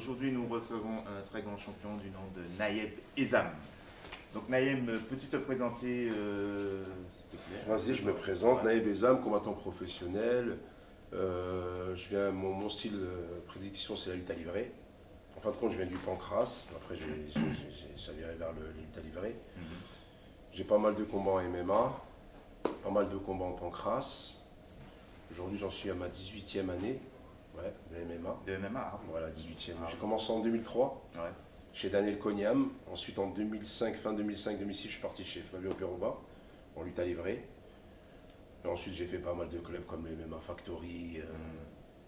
Aujourd'hui, nous recevons un très grand champion du nom de Nayeb Ezzam. Donc Nayeb, peux-tu te présenter, s'il te plaît? Vas-y, je me présente, Nayeb Ezzam, combattant professionnel. Mon style de prédiction, c'est la lutte à livrer. En fin de compte, je viens du pancras. Après, j'ai viré vers la lutte à livrer. J'ai pas mal de combats en MMA, pas mal de combats en pancras. Aujourd'hui, j'en suis à ma 18e année. Ouais, de MMA. De MMA, ah oui. Voilà, 18e. Ah J'ai oui. commencé en 2003 Ouais. chez Daniel Cognam. Ensuite, en 2005, fin 2005-2006, je suis parti chez Flavio Peroba en lutte à livrer. Et ensuite, j'ai fait pas mal de clubs comme le MMA Factory,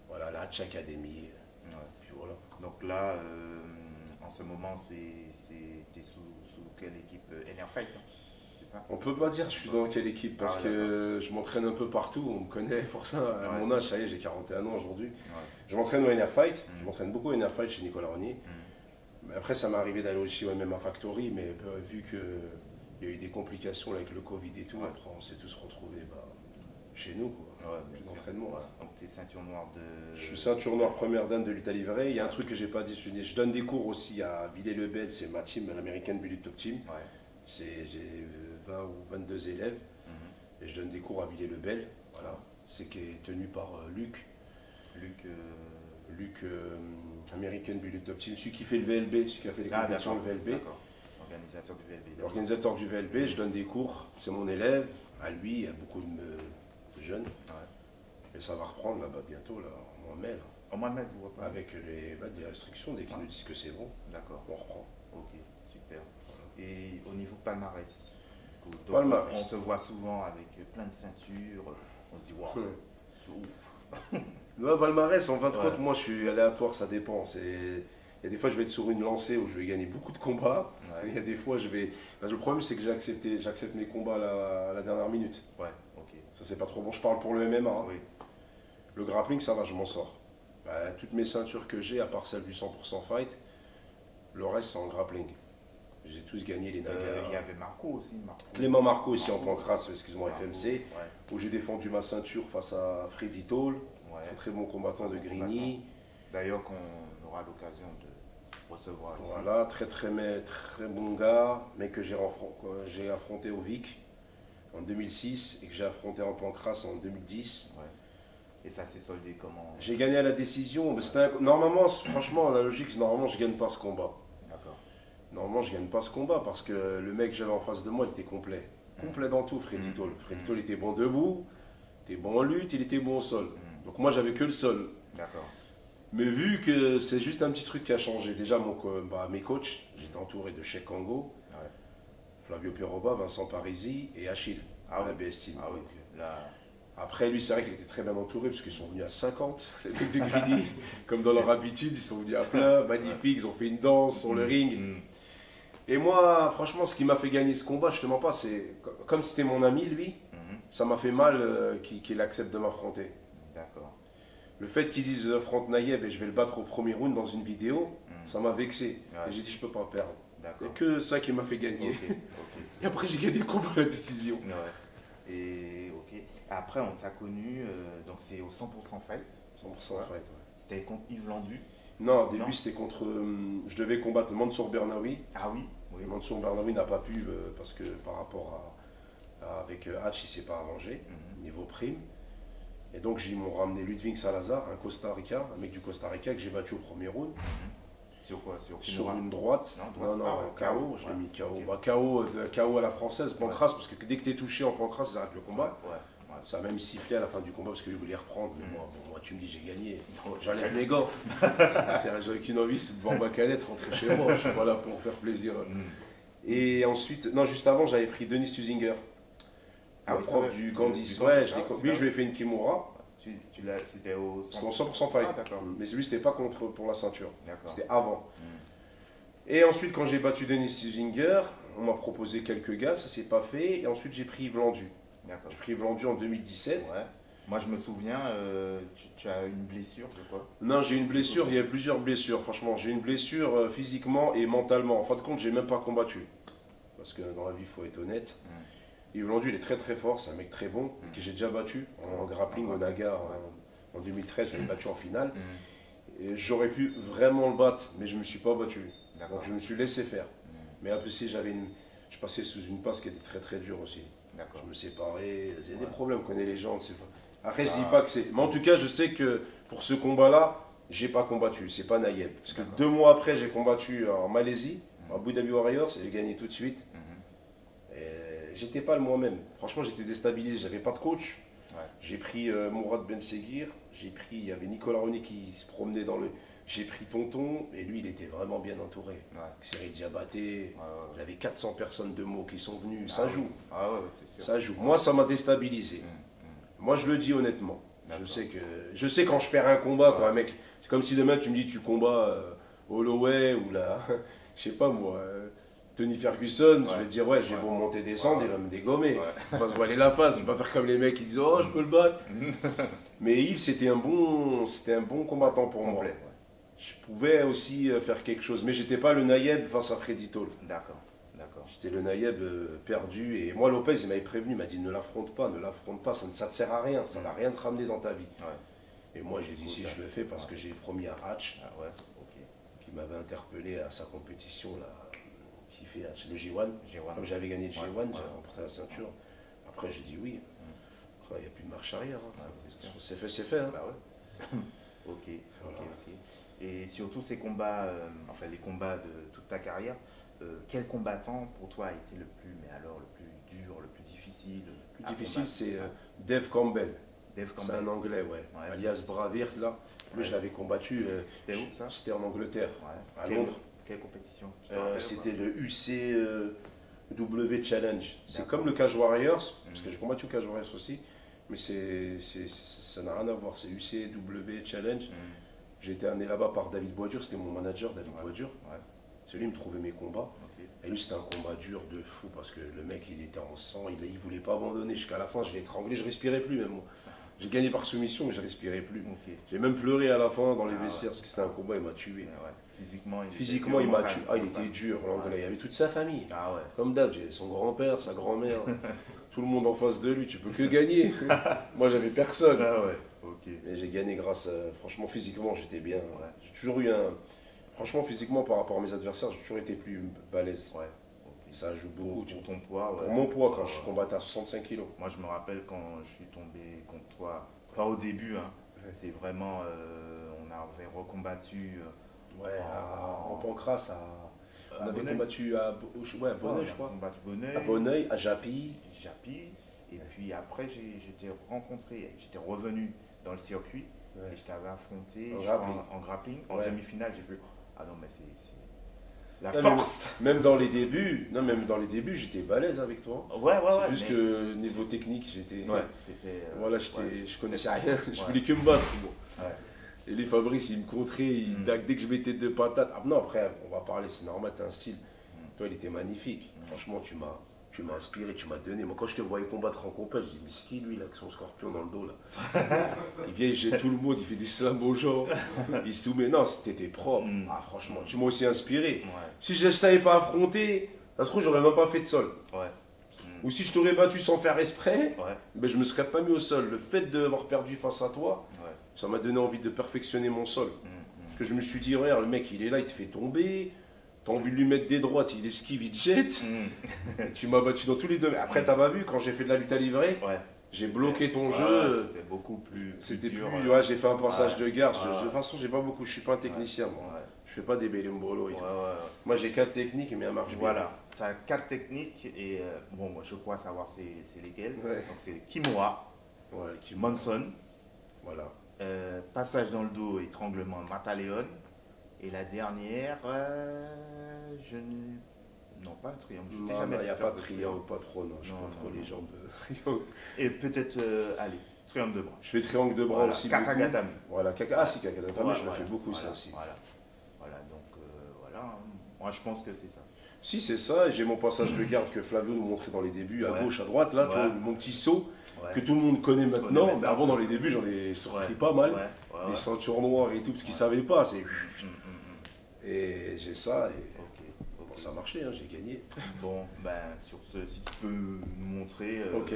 voilà, la Hatch Academy. Ouais. Puis voilà. Donc là, en ce moment, t'es sous quelle équipe? NR Fight, hein, c'est ça? On peut pas dire je suis dans quelle équipe parce Ah, que je m'entraîne un peu partout, on me connaît pour ça. À Ouais. mon âge, ça y est, j'ai 41 ans aujourd'hui. Ouais. Je m'entraîne au NR Fight, je m'entraîne beaucoup au NR Fight chez Nicolas Renier. Mais après, ça m'est arrivé d'aller aussi au MMA Factory, mais vu qu'il y a eu des complications là, avec le Covid et tout, Ouais. après on s'est tous retrouvés chez nous, quoi. Ouais, bien sûr. L'entraînement. Ouais. Donc t'es ceinture noire de... Je suis ceinture noire première dan de lutte à livrer. Il y a un truc que j'ai pas dit, je donne des cours aussi à Villers-le-Bel, c'est ma team, l'American Bullet Top Team. Ouais. J'ai 20 ou 22 élèves et je donne des cours à Villers-le-Bel. Voilà. C'est qui est tenu par Luc. Luc... Luc, American Bullet Top Team, celui qui fait le VLB, celui qui a fait les compétitions de VLB. D'accord. Organisateur du VLB. L'organisateur du VLB, je donne des cours, c'est mon élève. À lui, il y a beaucoup de jeunes. Ouais. Et ça va reprendre là-bas bientôt, là, en mois de mai. Là. Au mois de mai, vous reprenez? Avec des restrictions, dès qu'ils nous disent que c'est bon, D'accord. on reprend. Ok, super. Et au niveau palmarès, donc, Palmarès. on te voit souvent avec plein de ceintures, on se dit waouh, c'est ouf. Le palmarès, en fin de Ouais. compte, moi je suis aléatoire, ça dépend. Il y a des fois je vais être sur une lancée où je vais gagner beaucoup de combats. Ouais. Il y a des fois je vais. Le problème c'est que j'accepte mes combats à la dernière minute. Ouais, ok. Ça c'est pas trop bon. Je parle pour le MMA. Hein. Oui, Le grappling ça va, je m'en sors. Toutes mes ceintures que j'ai, à part celle du 100% fight, le reste c'est en grappling. J'ai tous gagné les Nagas. il y avait Marco aussi. Clément Marco aussi en pancras, excuse-moi, Marco, FMC, Ouais, où j'ai défendu ma ceinture face à Freddy Toll, ouais. très très bon combattant de Grigny. D'ailleurs, qu'on aura l'occasion de recevoir ici. Voilà, très bon gars, mais que j'ai affronté au VIC en 2006 et que j'ai affronté en pancras en 2010. Ouais. Et ça s'est soldé comment? J'ai gagné à la décision. Mais normalement, franchement, la logique, c'est normalement, je gagne pas ce combat. D'accord. Normalement, je gagne pas ce combat parce que le mec que j'avais en face de moi, il était complet. Complet dans tout, Freddy Toll. Freddy Toll était bon debout, il était bon en lutte, il était bon au sol. Donc moi, j'avais que le sol. D'accord. Mais vu que c'est juste un petit truc qui a changé, déjà mes coachs, j'étais entouré de Cheikh Kango, Ouais. Flavio Peroba, Vincent Parisi et Achille, Ah à la oui. BS Team. Ah oui. Donc, Là, après, lui, c'est vrai qu'il était très bien entouré parce qu'ils sont venus à 50, les mecs de Grigny, comme dans leur habitude, ils sont venus à plein, magnifiques, ils ont fait une danse sur le ring. Et moi, franchement, ce qui m'a fait gagner ce combat, je te mens pas, c'est comme c'était mon ami, lui, ça m'a fait mal qu'il accepte de m'affronter. D'accord. Le fait qu'ils disent affronte Nayeb et je vais le battre au premier round dans une vidéo, ça m'a vexé. Ouais. Et j'ai dit je peux pas perdre. Il n'y D'accord. a que ça qui m'a fait gagner. Ok. Et après j'ai gagné le combat à la décision. Ouais. Et ok. Après, on t'a connu, donc c'est au 100% fight. 100% Ouais. fight. Ouais. C'était contre Yves Landu. Non, au début Non. c'était contre. Je devais combattre Mansour Bernaoui. Ah oui. Oui. Et Mansour Bernaoui n'a pas pu parce que par rapport avec Hatch, il s'est pas arrangé, niveau prime. Et donc ils m'ont ramené Ludwig Salazar, un Costa Rica, un mec du Costa Rica que j'ai battu au premier round. Sur quoi? Sur Sur Kimura? une droite. Non, droite. Ah ouais, KO, je l'ai ouais. mis KO. Ok. KO à la française, pancras, parce que dès que tu es touché en pancras, ça arrête le combat. Ouais. Ça a même sifflé à la fin du combat parce qu'il voulait reprendre. Mais moi, tu me dis j'ai gagné. Ouais. J'enlève mes gants. J'avais qu'une envie, c'est de voir ma canette rentrer chez moi. Je suis pas là pour faire plaisir. Et ensuite, non, juste avant, j'avais pris Denis Tuzinger, Ah le oui, prof t'avais- du du Gandis. Gandis, Ouais, ah, lui, je lui ai fait une Kimura. C'était au C'était en 100% fight. Ah, d'accord. Mais lui, c'était pas pour la ceinture. D'accord. C'était avant. Et ensuite, quand j'ai battu Denis Tuzinger, on m'a proposé quelques gars, ça s'est pas fait. Et ensuite, j'ai pris Yves Landu. D'accord. J'ai pris Yves Landu en 2017. Ouais. Moi, je me souviens, tu as une blessure de quoi? Non, j'ai une blessure, il y a plusieurs blessures, franchement. J'ai une blessure physiquement et mentalement. En fin de compte, j'ai même pas combattu. Parce que dans la vie, il faut être honnête. Yves Landu, il est très très fort, c'est un mec très bon, que j'ai déjà battu en grappling au Naga en 2013, je l'avais battu en finale. Et j'aurais pu vraiment le battre, mais je ne me suis pas battu. D'accord. Donc je me suis laissé faire. Mais après, si je passais sous une passe qui était très très dure aussi. D'accord. Je me séparais, il y a des problèmes, on connaît les gens. Après, je Ah. dis pas que c'est. Mais en tout cas, je sais que pour ce combat-là, j'ai pas combattu, c'est pas Nayeb. Parce que 2 mois après, j'ai combattu en Malaisie, à Abu Dhabi Warriors, et j'ai gagné tout de suite. Et j'étais pas le moi-même. Franchement, j'étais déstabilisé, j'avais pas de coach. Ouais. J'ai pris Mourad Ben Seguir, il y avait Nicolas Roney qui se promenait dans le. J'ai pris Tonton, et lui, il était vraiment bien entouré. Ouais. Cyril Diabaté, Ouais. j'avais 400 personnes de mots qui sont venues, Ah ça oui. joue. Ah ouais, c'est sûr. Ça joue. Moi, ça m'a déstabilisé. Moi, je le dis honnêtement. Je sais quand je perds un combat, quoi, mec. C'est comme si demain tu me dis tu combats Holloway ou là, je sais pas moi, Tony Ferguson. Je vais te dire ouais, j'ai beau monter descendre, il va me dégommer. Ouais. Il va pas se voiler la face, il va pas faire comme les mecs qui disent oh je peux le battre. Mais Yves, c'était un bon combattant pour moi. Complet. Je pouvais aussi faire quelque chose, mais j'étais pas le Nayeb face à Freddy Toll. D'accord. D'accord. J'étais le Nayeb perdu et moi Lopez il m'avait prévenu, il m'a dit ne l'affronte pas, ça ne te sert à rien, ça va rien te ramener dans ta vie. Ouais. Et moi j'ai dit si je le fais parce que j'ai promis à Hatch, Ah ouais, ok. qui m'avait interpellé à sa compétition là, qui fait Hatch, le G1. G1. Comme j'avais gagné le G1, Ouais. j'avais remporté la ceinture. Après j'ai dit oui. Après il n'y a plus de marche arrière. Hein. Ouais, c'est sûr. C'est fait. Hein. Bah ouais. Ok, Voilà. ok. Et surtout ces combats, enfin les combats de toute ta carrière, quel combattant pour toi a été le plus, mais alors le plus dur, le plus difficile Le plus à difficile combattre? c'est Dave Campbell. Dave C'est Campbell. un anglais, ouais. Alias Bravirt là. Lui je l'avais combattu. C'était où ça? C'était en Angleterre, Ouais. à Londres. Quelle compétition? Tu te rappelles ou C'était pas? le UCW Challenge. C'est D'accord. comme le Cage Warriors, parce que j'ai combattu au Cage Warriors aussi, mais ça n'a rien à voir. C'est UCW Challenge. J'ai été amené là-bas par David Boisdur, c'était mon manager, David Boisdur. Ouais. C'est lui qui me trouvait mes combats. Ok. Et lui, c'était un combat dur de fou, parce que le mec, il était en sang, il voulait pas abandonner. Jusqu'à la fin, je l'ai étranglé, je respirais plus même. Moi. J'ai gagné par soumission, mais je respirais plus. Ok. J'ai même pleuré à la fin dans les Ah vestiaires, ouais. parce que c'était un combat, il m'a tué. Ouais. Physiquement, Physiquement, il m'a tué. Ah, il était dur, l'anglais. Ouais. Il y avait toute sa famille. Ah ouais. Comme d'hab, j'ai son grand-père, sa grand-mère, tout le monde en face de lui, tu peux que gagner. Moi, j'avais personne. Ah ouais. Ok. Mais j'ai gagné grâce à. Franchement, physiquement, j'étais bien. Ouais. J'ai toujours eu un. Franchement, physiquement, par rapport à mes adversaires, j'ai toujours été plus balèze. Ouais. Et ça joue beaucoup. Pour ton poids, ouais. Pour mon poids, quand Ouais. je combattais à 65 kilos. Moi, je me rappelle quand je suis tombé contre toi, pas au début, hein. C'est vraiment, on avait recombattu Ouais, en Pancras, on avait Bonneuil. combattu à Bonneuil, je crois. Combattu Bonneuil, À Bonneuil, à Japy. Japy, et puis après j'étais revenu dans le circuit Ouais. et je t'avais affronté En je crois, grappling. en grappling, en Ouais. demi-finale, j'ai vu, ah non mais c'est la Non, force. Même dans les débuts, j'étais balèze avec toi. Ouais, C'est juste mais- que niveau technique, j'étais. Ouais, t'étais, Voilà, ouais. je connaissais rien, je Ouais. voulais que me battre. Ouais. Et les Fabrice, il me contrait, dès que je mettais 2 patates. Ah non, après, on va parler, c'est normal, t'as un style. Toi, il était magnifique. Franchement, tu m'as inspiré, tu m'as donné. Moi, quand je te voyais combattre en compète, je dis, mais c'est qui lui, là, avec son scorpion dans le dos, là? Il vient, il jette tout le monde, il fait des slams aux gens, il soumet. Non, t'étais propre. Ah, franchement, tu m'as aussi inspiré. Ouais, Si je t'avais pas affronté, ça se trouve, j'aurais même pas fait de sol. ouais, Ou si je t'aurais battu sans faire exprès, ouais, ben, je me serais pas mis au sol. Le fait d'avoir perdu face à toi, ouais. ça m'a donné envie de perfectionner mon sol. Parce que je me suis dit, regarde, le mec, il est là, il te fait tomber. T'as envie de lui mettre des droites, il esquive, il te jette. Tu m'as battu dans tous les deux. Après, t'as pas vu, quand j'ai fait de la lutte à livrer, Ouais. j'ai bloqué ton Ouais, jeu. C'était beaucoup plus C'était dur. plus. Ouais, j'ai fait un passage Ouais. de garde. Ouais. De toute façon, j'ai pas beaucoup. Je suis pas un technicien, moi. Ouais. Je fais pas des bellembolo et Ouais, tout. ouais. Moi, j'ai 4 techniques, mais elles marchent bien. Voilà, tu as 4 techniques et bon, moi je crois savoir c'est lesquelles. Ouais. Donc c'est Kimura, Ouais, qui Monson, Voilà. passage dans le dos, étranglement, Mataleon. Et la dernière, je n'ai. Non, pas un triangle. Je t'ai Non, jamais il n'y a fait faire pas de triangle, pas trop. Non, je Non, pas trop non, les non. jambes. Et peut-être, allez, triangle de bras. Je fais triangle de bras Voilà, aussi. Katsagatame. Beaucoup. Voilà, ah si, Kakagatame, Ouais, je le voilà, fais beaucoup voilà, ça aussi. Voilà, voilà donc voilà. Hein. Moi je pense que c'est ça. Si, c'est ça, et j'ai mon passage de garde que Flavio nous montrait dans les débuts, à Ouais. gauche, à droite, là, tu Ouais. vois, mon petit saut, Ouais. que tout le monde connaît connaît maintenant, maintenant. mais avant, dans les débuts, j'en ai sorti pas mal, Ouais, ouais, des ceintures noires et tout, parce qu'ils savaient pas, c'est... Hum. Et j'ai ça, et Ok, bon, ok. ça a marché, hein, j'ai gagné. Bon, ben sur ce, si tu peux nous montrer Ok.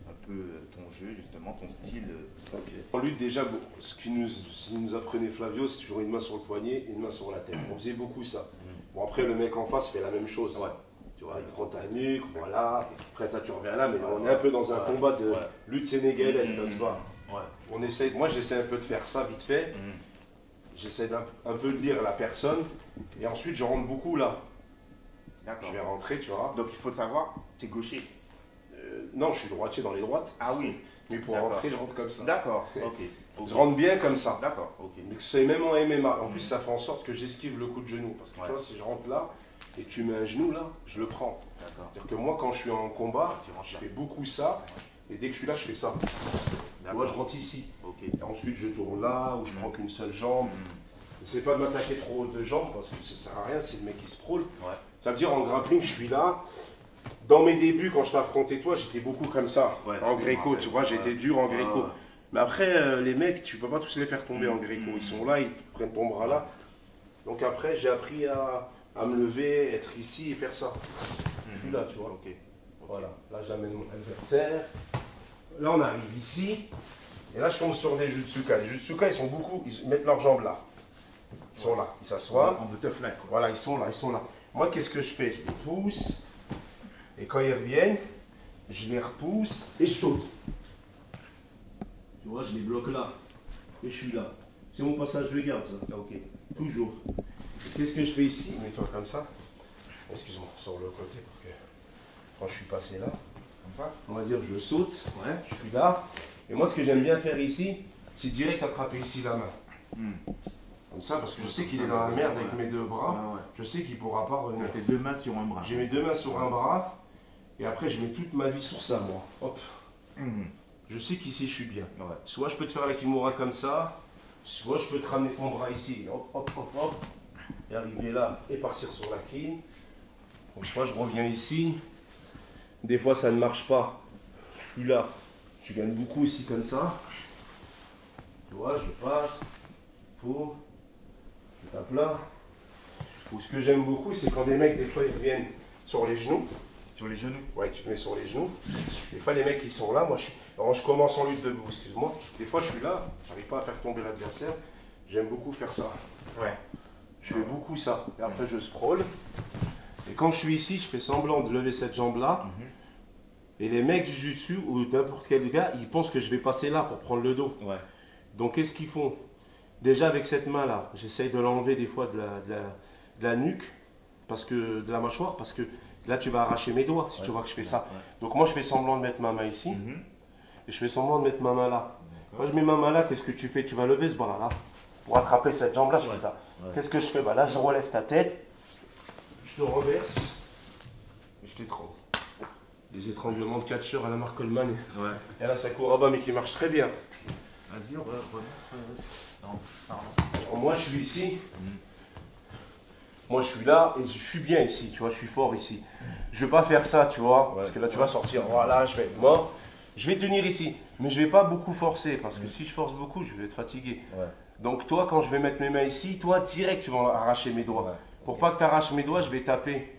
un peu ton jeu, justement, ton style. Ok. En lutte, déjà, bon, ce qui nous apprenait Flavio, c'est toujours une main sur le poignet et une main sur la tête. On faisait beaucoup ça. Bon, après, le mec en face fait la même chose. Ouais. Tu vois, il prend ta nuque, voilà. Après, tu reviens là, mais on est un peu dans un combat de lutte sénégalaise, ça se voit. Ouais. On essaye, moi, j'essaie un peu de faire ça vite fait. J'essaie un peu de lire la personne. Et ensuite, je rentre beaucoup là. D'accord. Je vais rentrer, tu vois. Donc il faut savoir, tu es gaucher. Non, je suis droitier dans les droites. Ah oui. Mais pour rentrer, je rentre comme ça. D'accord, ok. Je rentre bien comme ça. D'accord, ok. Mais c'est même en MMA. En plus, ça fait en sorte que j'esquive le coup de genou. Parce que tu vois, si je rentre là et que tu mets un genou là, je le prends. D'accord. C'est-à-dire que moi, quand je suis en combat, je fais beaucoup ça. Et dès que je suis là, je fais ça. Moi, je rentre ici. Ok. Et ensuite, je tourne là, ou je prends qu'une seule jambe. C'est pas de m'attaquer trop de jambes, parce que ça sert à rien, c'est le mec qui se prôle. Ouais. Ça veut dire, en grappling, je suis là. Dans mes débuts, quand je t'affrontais toi, j'étais beaucoup comme ça, en gréco, tu vois, j'étais dur en gréco. Mais après, les mecs, tu peux pas tous les faire tomber en gréco. Ils sont là, ils prennent ton bras là. Donc après, j'ai appris à me lever, être ici et faire ça. Je suis là, tu vois. Ok. Voilà, là j'amène mon adversaire. Là, on arrive ici. Et là, je tombe sur des jutsuka. Les jutsuka, ils sont beaucoup, ils mettent leurs jambes là. Ils sont là, ils s'assoient. En butterfly, quoi. Voilà, ils sont là, ils sont là. Moi, qu'est-ce que je fais? Je les pousse. Et quand ils reviennent, je les repousse et je saute. Tu vois, je les bloque là. Et je suis là. C'est mon passage de garde, ça. Ok. Toujours. Et qu'est-ce que je fais ici? Mets-toi comme ça. Excuse-moi, sur le côté pour que. Quand je suis passé là, Comme ça. on va dire je saute. Ouais. Je suis là. Et moi, ce que j'aime bien faire ici, c'est direct attraper ici la main. Comme ça, parce que je sais qu'il est dans la merde avec mes deux bras. Je sais qu'il ne pourra pas revenir. Tu as tes deux mains sur un bras. J'ai mes deux mains sur un bras. Et après, je mets toute ma vie sur ça, moi. Hop. Je sais qu'ici, je suis bien. Ouais. Soit je peux te faire la kimura comme ça, soit je peux te ramener ton bras ici. Hop, hop, hop, hop. Et arriver là et partir sur la kin. Donc, soit je reviens ici. Des fois, ça ne marche pas. Je suis là. Je gagne beaucoup ici comme ça. Tu vois, je passe. Pour. Je tape là. Ou ce que j'aime beaucoup, c'est quand des mecs, des fois, ils viennent sur les genoux. Sur les genoux. Ouais, tu te mets sur les genoux. Des fois, les mecs, ils sont là. Moi, alors, je commence en lutte debout, excuse-moi. Des fois, je suis là. J'arrive pas à faire tomber l'adversaire. J'aime beaucoup faire ça. Ouais. Je fais beaucoup ça. Et après, je sprawl. Et quand je suis ici, je fais semblant de lever cette jambe-là. Et les mecs du jiu-jitsu ou n'importe quel gars, ils pensent que je vais passer là pour prendre le dos. Ouais. Donc, qu'est-ce qu'ils font? Déjà, avec cette main-là, j'essaye de l'enlever des fois de la nuque, de la mâchoire, parce que là, tu vas arracher mes doigts si tu vois que je fais ça. Donc, moi, je fais semblant de mettre ma main ici. Et je fais semblant de mettre ma main là. Moi, je mets ma main là, qu'est-ce que tu fais? Tu vas lever ce bras-là pour attraper cette jambe-là, je fais ça. Qu'est-ce que je fais? Bah, là, je relève ta tête, je te renverse, et je t'étrangle. Les étranglements de catcheur à la marque Coleman. Ouais. Et là, ça court là-bas, mais qui marche très bien. Vas-y, on va non, pardon. Alors, moi, je suis ici. Moi, je suis là et je suis bien ici, tu vois, je suis fort ici. Je vais pas faire ça, tu vois, parce que là, tu vas sortir. Voilà, je vais être mort. Je vais tenir ici, mais je vais pas beaucoup forcer, parce que si je force beaucoup, je vais être fatigué. Donc, toi, quand je vais mettre mes mains ici, toi, direct, tu vas arracher mes doigts. Pour pas que tu arraches mes doigts, je vais taper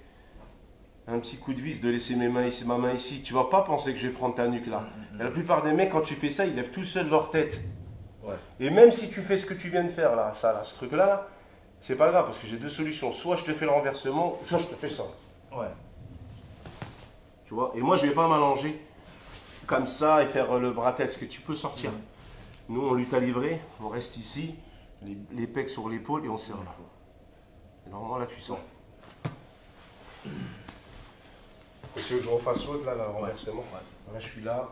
un petit coup de vis, de laisser ma main ici. Tu vas pas penser que je vais prendre ta nuque là. Et la plupart des mecs, quand tu fais ça, ils lèvent tout seuls leur tête. Et même si tu fais ce que tu viens de faire là, ça là, ce truc là, c'est pas grave parce que j'ai deux solutions. Soit je te fais le renversement, soit je te fais ça. Tu vois. Et moi je vais pas m'allonger comme ça et faire le bras tête, parce que tu peux sortir. Nous on lutte à livrer, on reste ici, les pecs sur l'épaule et on serre là. Et normalement là tu sens. Et tu veux que je refasse l'autre là, le renversement? Là je suis là,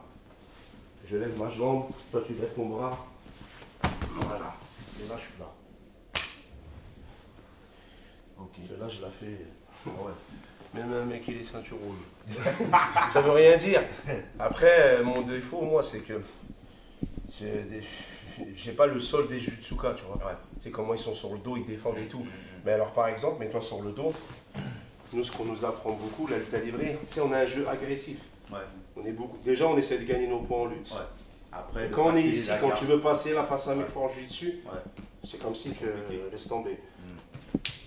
je lève ma jambe, toi tu lèves ton bras. Voilà. Et là, je suis là. Ok. Et là, je la fais. Même un mec, il est ceinture rouge. Ça veut rien dire. Après, mon défaut, moi, c'est que j'ai pas le sol des jutsuka, tu vois. C'est comment ils sont sur le dos, ils défendent et tout. Mais alors, par exemple, mets-toi sur le dos. Nous, ce qu'on nous apprend beaucoup, la lutte à livrer, tu sais, on a un jeu agressif. On est beaucoup. Déjà, on essaie de gagner nos points en lutte. Après, quand on est ici, quand tu veux passer là face à un mec fort en jiu-jitsu, c'est comme si que laisse tomber.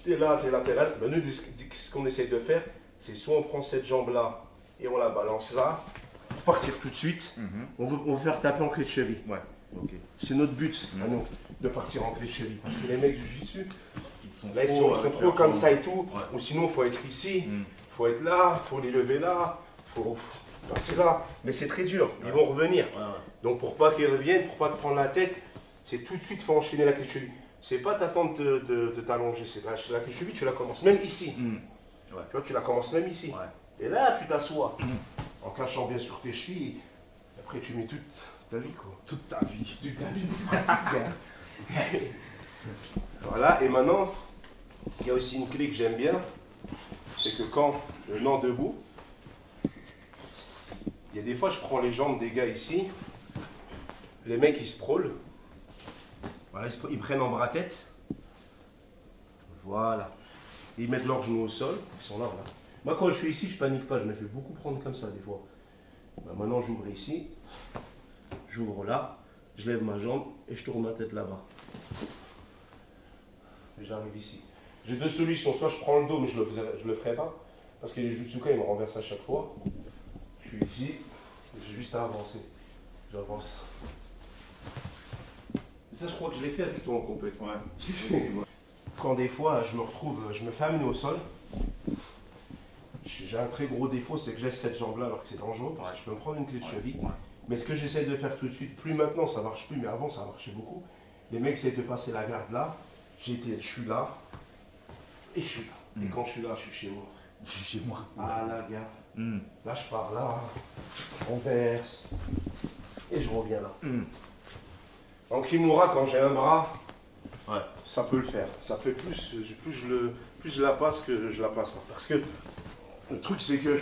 T'es là, t'es là, t'es là. Ben, nous, ce qu'on essaie de faire, c'est soit on prend cette jambe là et on la balance là, pour partir tout de suite, on veut faire taper en clé de cheville. Ouais, ok. C'est notre but, à nous, de partir en clé de cheville. Parce que les mecs du jiu-jitsu, là, ils trop, sont trop comme ça et tout. Ouais. Ou sinon, il faut être ici, il faut être là, il faut les lever là, il faut passer là. Mais c'est très dur, ils vont revenir. Ouais, ouais. Donc pour pas qu'ils reviennent, pour pas te prendre la tête, c'est tout de suite, il faut enchaîner la clé de cheville. C'est pas t'attendre de t'allonger, c'est la clé de cheville, tu la commences même ici. Ouais. Tu vois, tu la commences même ici. Ouais. Et là, tu t'assois, en cachant bien sur tes chevilles. Après, tu mets toute ta vie, quoi. Toute ta vie. Toute ta vie. Voilà, et maintenant, il y a aussi une clé que j'aime bien, c'est que quand je mets debout, il y a des fois, je prends les jambes des gars ici, les mecs ils se prôlent, voilà, ils prennent en bras-tête, voilà, ils mettent leurs genoux au sol, ils sont là, voilà. Moi quand je suis ici, je panique pas, je me fais beaucoup prendre comme ça des fois. Ben, maintenant j'ouvre ici, j'ouvre là, je lève ma jambe et je tourne ma tête là-bas. Et j'arrive ici. J'ai deux solutions, soit je prends le dos mais je le ferai pas, parce que les Jutsuka ils me renversent à chaque fois. Je suis ici, j'ai juste à avancer. J'avance. Ça je crois que je l'ai fait avec toi en compétition. Ouais. Quand des fois je me retrouve, je me fais amener au sol, j'ai un très gros défaut, c'est que je laisse cette jambe là alors que c'est dangereux, parce que je peux me prendre une clé de cheville. Ouais. Mais ce que j'essaie de faire tout de suite, plus maintenant ça marche plus, mais avant ça marchait beaucoup. Les mecs essaient de passer la garde là, je suis là, et je suis là. Et quand je suis là, je suis chez moi. Je suis chez moi. Ah là, gars. Là, je pars là, je renverse, et je reviens là. En Kimura, quand j'ai un bras, ça peut le faire. Ça fait plus je la passe que je la passe pas. Parce que le truc, c'est que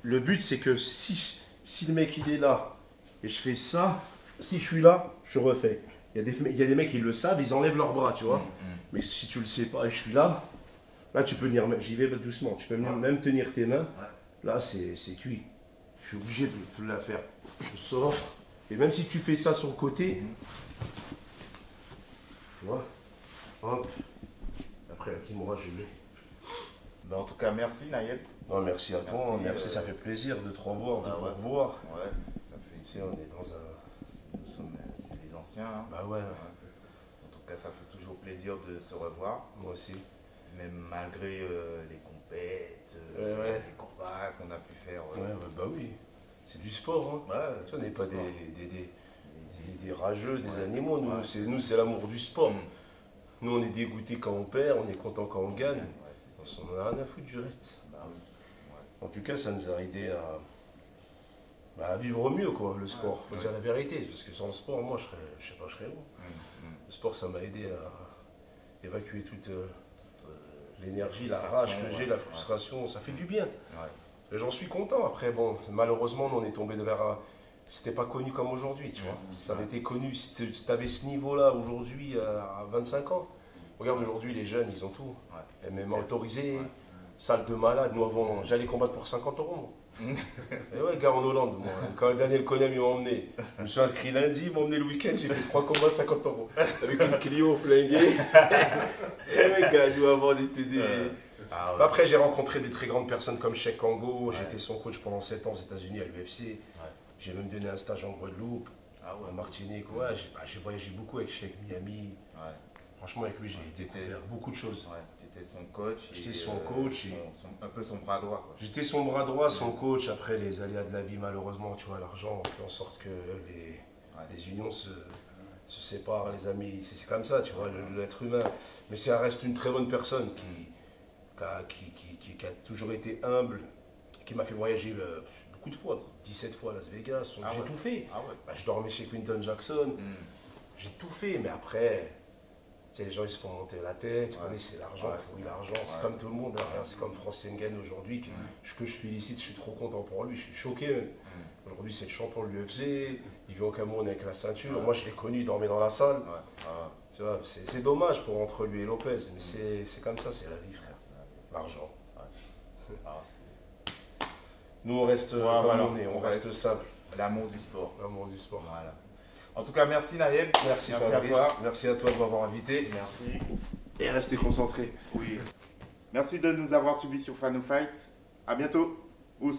le but, c'est que si le mec il est là et je fais ça, si je suis là, je refais. Il y a des mecs qui le savent, ils enlèvent leurs bras, tu vois. Mais si tu le sais pas et je suis là, là tu peux venir, j'y vais doucement, tu peux même tenir tes mains. Là, c'est cuit. Je suis obligé de la faire. Je sors. Et même si tu fais ça sur le côté, tu vois, hop. Après, la Kimura, je l'ai. Ben, en tout cas, merci Nayel. Non, merci à toi. Merci, ça fait plaisir de te revoir, de vous revoir. Ouais, ça fait. Ici, on est dans un. C'est les anciens. Hein. Bah ouais. En tout cas, ça fait toujours plaisir de se revoir. Moi aussi. Même malgré les compètes, ouais. les combats qu'on a pu faire. Bah oui. C'est du sport. Hein. Ouais, on n'est pas des rageux, des animaux. Nous, c'est l'amour du sport. Nous, on est dégoûtés quand on perd, on est content quand on gagne. On n'a rien à foutre du reste. Bah oui. En tout cas, ça nous a aidé à vivre mieux, quoi, le sport. Faut dire la vérité, parce que sans le sport, moi, je sais pas, je serais où. Le sport, ça m'a aidé à évacuer toute l'énergie, la rage que j'ai, la frustration. Ça fait du bien. Et j'en suis content. Après, bon, malheureusement, on est tombé vers. C'était pas connu comme aujourd'hui, tu vois. Si ça avait été connu, si tu avais ce niveau-là aujourd'hui à 25 ans. Regarde, aujourd'hui, les jeunes, ils ont tout. MMA autorisé, salle de malade. Nous, avant, j'allais combattre pour 50 €. Moi. Et ouais, gars, en Hollande, moi. Quand Daniel Conem m'a emmené, je me suis inscrit lundi, il m'a emmené le week-end, j'ai fait 3 combats de 50 €. Avec une Clio flinguée. Et ouais, gars, tu vas avoir des TD. Après, j'ai rencontré des très grandes personnes comme Cheikh Kango. J'étais son coach pendant 7 ans aux États-Unis à l'UFC. J'ai même donné un stage en Guadeloupe, en Martinique. J'ai voyagé beaucoup avec Cheikh Miami. Franchement, avec lui, j'ai découvert beaucoup de choses. Tu étais son coach. J'étais son coach. Un peu son bras droit. J'étais son bras droit, son coach. Après, les aléas de la vie, malheureusement, tu vois, l'argent fait en sorte que les unions se séparent, les amis. C'est comme ça, tu vois, l'être humain. Mais ça reste une très bonne personne qui a toujours été humble, qui m'a fait voyager beaucoup de fois, 17 fois à Las Vegas. J'ai tout fait. Je dormais chez Quinton Jackson. J'ai tout fait, mais après, tu sais, les gens ils se font monter la tête, tu connais, c'est l'argent, c'est comme tout le monde, hein. C'est comme Francis Ngannou aujourd'hui, que je félicite, je suis trop content pour lui, je suis choqué même. Aujourd'hui c'est le champion de l'UFC, il vit au Cameroun avec la ceinture, moi je l'ai connu, il dormait dans la salle. Tu vois, c'est dommage entre lui et Lopez, mais c'est comme ça, c'est la vie, frère. L'argent. Nous on reste comme on reste simple. L'amour du sport. L'amour du sport. Voilà. En tout cas, merci Nayel. Merci à toi. Merci à toi de m'avoir invité. Merci. Et restez concentrés. Oui. Merci de nous avoir suivis sur Fan of Fight. À bientôt. Ous.